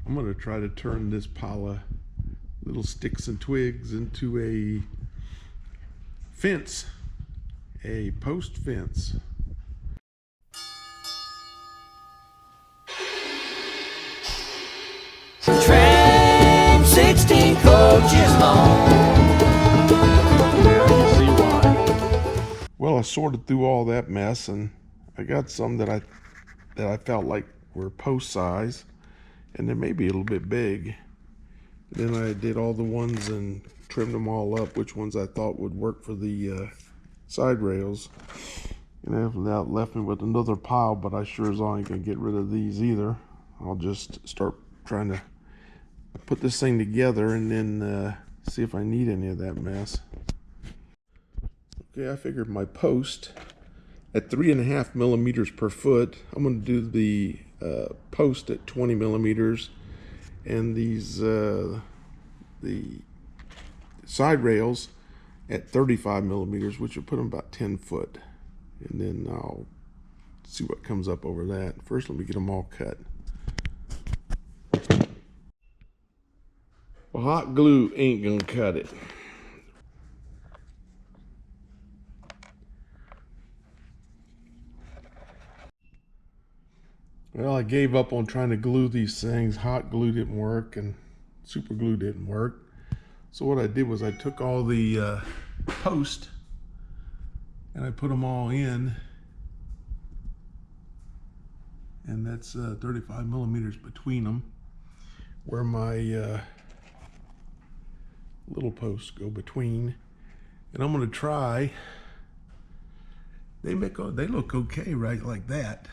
I'm going to try to turn this pile of little sticks and twigs into a fence, a post fence. Train 16 coaches long. Now you see why. Well, I sorted through all that mess and I got some that I felt like were post size, and they may be a little bit big. Then I did all the ones and trimmed them all up, which ones I thought would work for the side rails. And that left me with another pile, but I sure as I ain't gonna get rid of these either. I'll just start trying to put this thing together and then see if I need any of that mess. Okay, I figured my post at 3.5 millimeters per foot. I'm going to do the post at 20 millimeters, and these the side rails at 35 millimeters, which will put them about 10 foot. And then I'll see what comes up over that. First, let me get them all cut. Well, hot glue ain't gonna cut it. Well, I gave up on trying to glue these things. Hot glue didn't work and super glue didn't work. So what I did was I took all the post and I put them all in. And that's 35 millimeters between them, where my little posts go between. And I'm gonna try, they look okay right like that.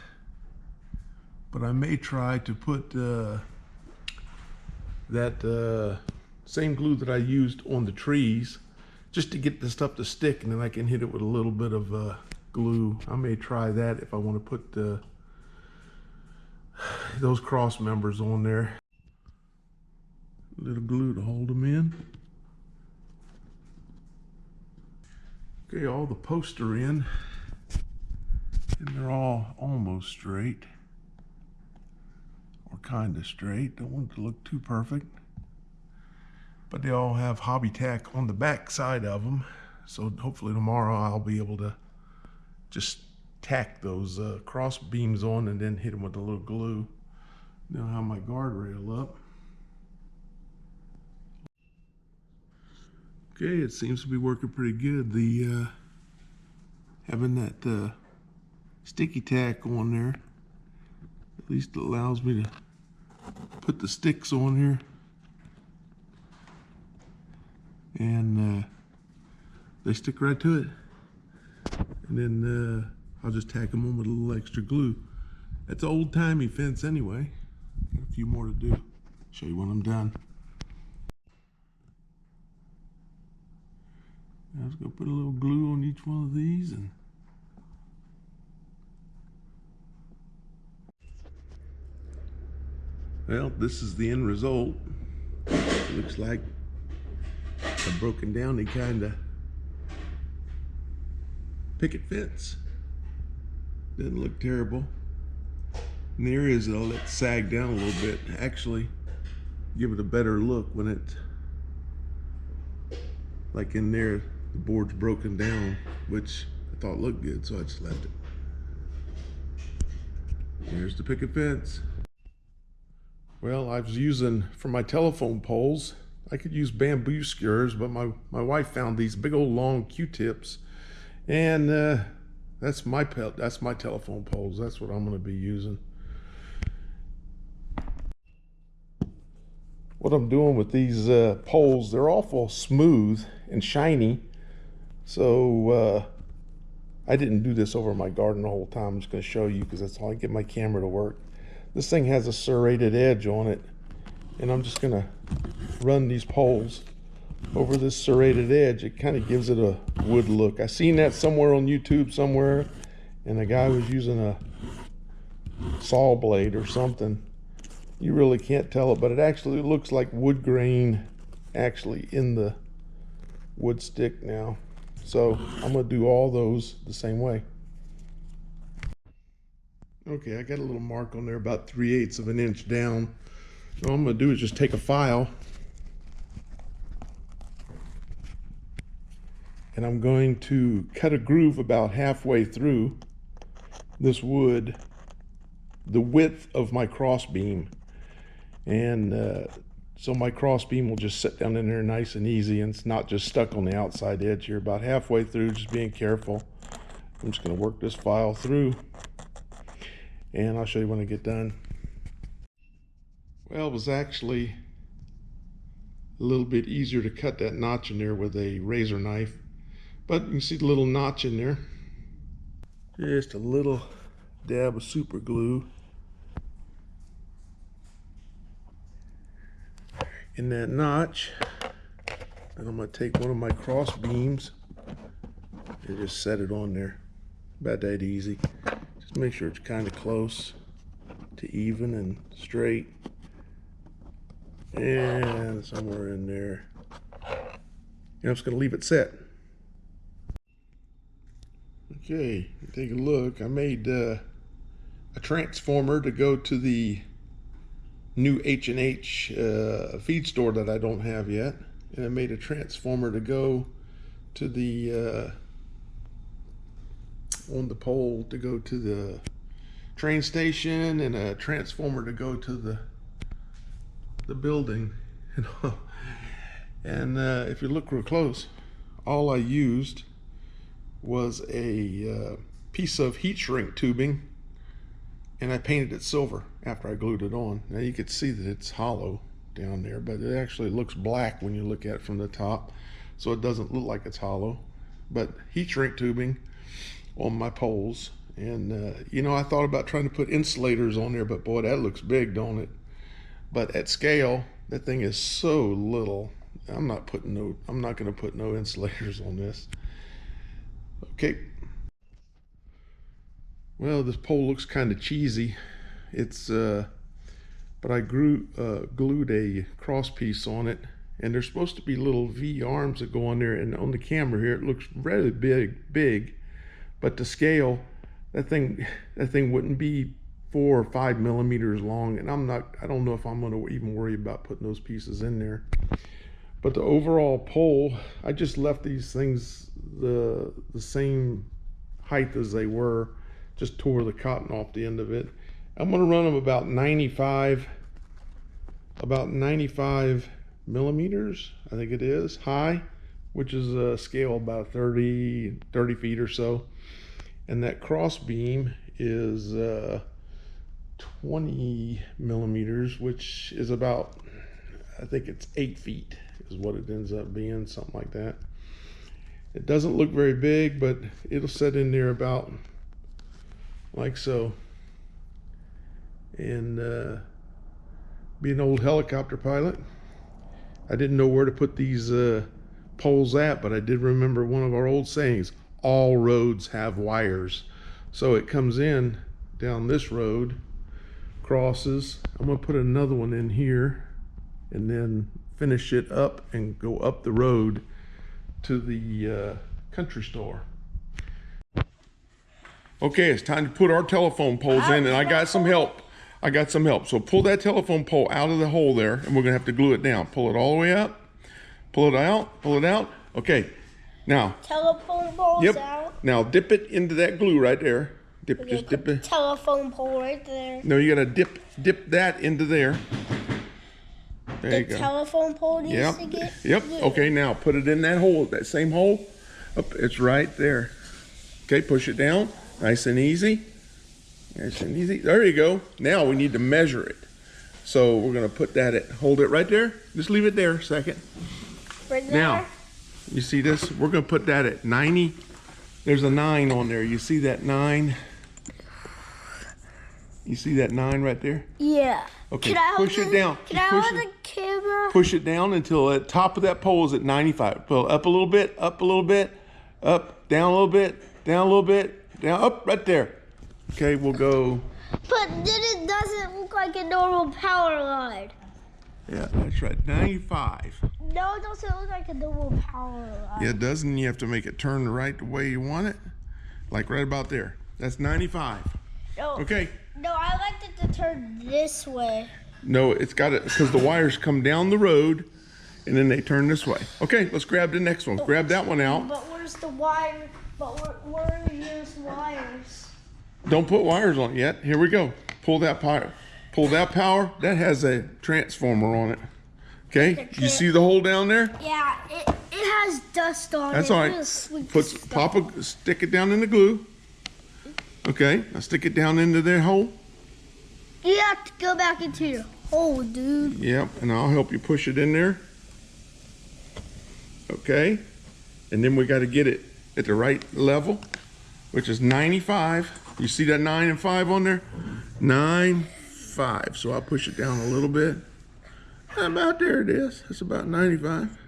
But I may try to put that same glue that I used on the trees, just to get the stuff to stick, and then I can hit it with a little bit of glue. I may try that if I want to put those cross members on there. A little glue to hold them in. Okay, all the posts are in, and they're all almost straight. Or kind of straight. Don't want it to look too perfect. But they all have hobby tack on the back side of them. So hopefully tomorrow I'll be able to just tack those cross beams on and then hit them with a little glue. Now I have my guardrail up. Okay, it seems to be working pretty good. The having that sticky tack on there at least allows me to put the sticks on here, and they stick right to it. And then I'll just tack them on with a little extra glue. That's an old-timey fence anyway. Got a few more to do. Show you when I'm done. I was gonna put a little glue on each one of these, and well, this is the end result. Looks like a broken down and kind of picket fence. Doesn't look terrible. And the areas that I'll let sag down a little bit actually give it a better look when it, like in there, the board's broken down, which I thought looked good, so I just left it. Here's the picket fence. Well, I was using, for my telephone poles, I could use bamboo skewers, but my wife found these big old long Q-tips, and that's my telephone poles. That's what I'm going to be using. What I'm doing with these poles, they're awful smooth and shiny, so I didn't do this over my garden the whole time. I'm just going to show you because that's how I get my camera to work. This thing has a serrated edge on it, and I'm just gonna run these poles over this serrated edge. It kind of gives it a wood look. I seen that somewhere on YouTube somewhere, and a guy was using a saw blade or something. You really can't tell it, but it actually looks like wood grain actually in the wood stick now. So I'm gonna do all those the same way. Okay, I got a little mark on there about 3/8 of an inch down. All I'm going to do is just take a file and I'm going to cut a groove about halfway through this wood, the width of my cross beam. And so my cross beam will just sit down in there nice and easy, and it's not just stuck on the outside edge. You're about halfway through, just being careful. I'm just going to work this file through, and I'll show you when I get done. Well, it was actually a little bit easier to cut that notch in there with a razor knife, but you can see the little notch in there. Just a little dab of super glue in that notch, and I'm going to take one of my cross beams and just set it on there. About that easy. Just make sure it's kind of close to even and straight, and somewhere in there. And I'm just going to leave it set. Okay, take a look. I made a transformer to go to the new H&H feed store that I don't have yet, and I made a transformer to go to the on the pole to go to the train station, and a transformer to go to the building. And if you look real close, all I used was a piece of heat shrink tubing, and I painted it silver after I glued it on. Now you can see that it's hollow down there, but it actually looks black when you look at it from the top, so it doesn't look like it's hollow. But heat shrink tubing on my poles, and you know, I thought about trying to put insulators on there, but boy, that looks big, don't it? But at scale, that thing is so little. I'm not going to put no insulators on this. Okay. Well, this pole looks kind of cheesy. It's but I glued a cross piece on it, and there's supposed to be little V arms that go on there, and on the camera here it looks really big, but to scale, that thing wouldn't be 4 or 5 millimeters long, and I don't know if I'm going to even worry about putting those pieces in there. But the overall pole, I just left these things the same height as they were, just tore the cotton off the end of it. I'm going to run them about 95 millimeters, I think it is, high, which is a scale about 30 feet or so. And that cross beam is 20 millimeters, which is about, I think it's 8 feet is what it ends up being, something like that. It doesn't look very big, but it'll set in there about like so. And being an old helicopter pilot, I didn't know where to put these poles at, but I did remember one of our old sayings: all roads have wires. So it comes in down this road, crosses. I'm going to put another one in here, and then finish it up and go up the road to the country store. Okay, it's time to put our telephone poles in, and I got some help. So pull that telephone pole out of the hole there, and we're gonna have to glue it down. Pull it all the way up, pull it out. Okay, now. Telephone poles out. Now dip it into that glue right there. Just dip it. Telephone pole right there. No, you gotta dip that into there. There you go. The telephone pole needs to get glued. Okay, now put it in that hole, that same hole. Up, it's right there. Okay, push it down, nice and easy. There you go. Now we need to measure it. So we're gonna put that hold it right there. Just leave it there a second. Right there. Now, you see this? We're gonna put that at 90. There's a 9 on there. You see that 9? You see that 9 right there? Yeah. Okay, push it down. Can I hold the camera? Push it down until the top of that pole is at 95. Pull up a little bit, up a little bit, up, down a little bit, down a little bit, down, up, right there. Okay, we'll go. But then it doesn't look like a normal power line. Yeah, that's right, 95. No, it doesn't look like a normal power line. Yeah, it doesn't. You have to make it turn the right way you want it. Like right about there. That's 95. No. Okay. No, I like it to turn this way. No, it's got it because the wires come down the road and then they turn this way. Okay, let's grab the next one. Grab that one out. But where's the wire? But where are those wires? Don't put wires on it yet. Here we go. Pull that power. Pull that power. That has a transformer on it. Okay, you see the hole down there? Yeah, it has dust on it. That's all right. Stick it down in the glue. Okay, now stick it down into their hole. You have to go back into your hole, dude. Yep, and I'll help you push it in there. Okay, and then we got to get it at the right level, which is 95. You see that 9 and 5 on there? 9, 5. So I'll push it down a little bit. About there it is. That's about 95.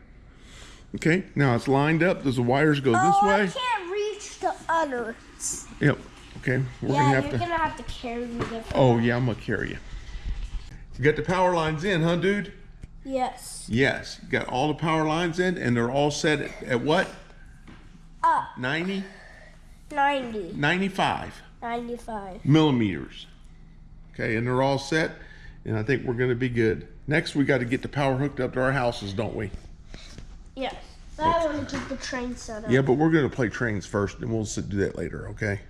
Okay, now it's lined up. Does the wires go this way? I can't reach the others. Yep. Okay, we're gonna have to carry me there. Oh yeah, I'm gonna carry you. You got the power lines in, huh, dude? Yes. Yes. You got all the power lines in, and they're all set at what? 90? 90. 95 95. millimeters. Okay, and they're all set, and I think we're gonna be good. Next, we got to get the power hooked up to our houses, don't we? Yes. But I want to get the train set up. Yeah, but we're gonna play trains first, and we'll do that later, okay?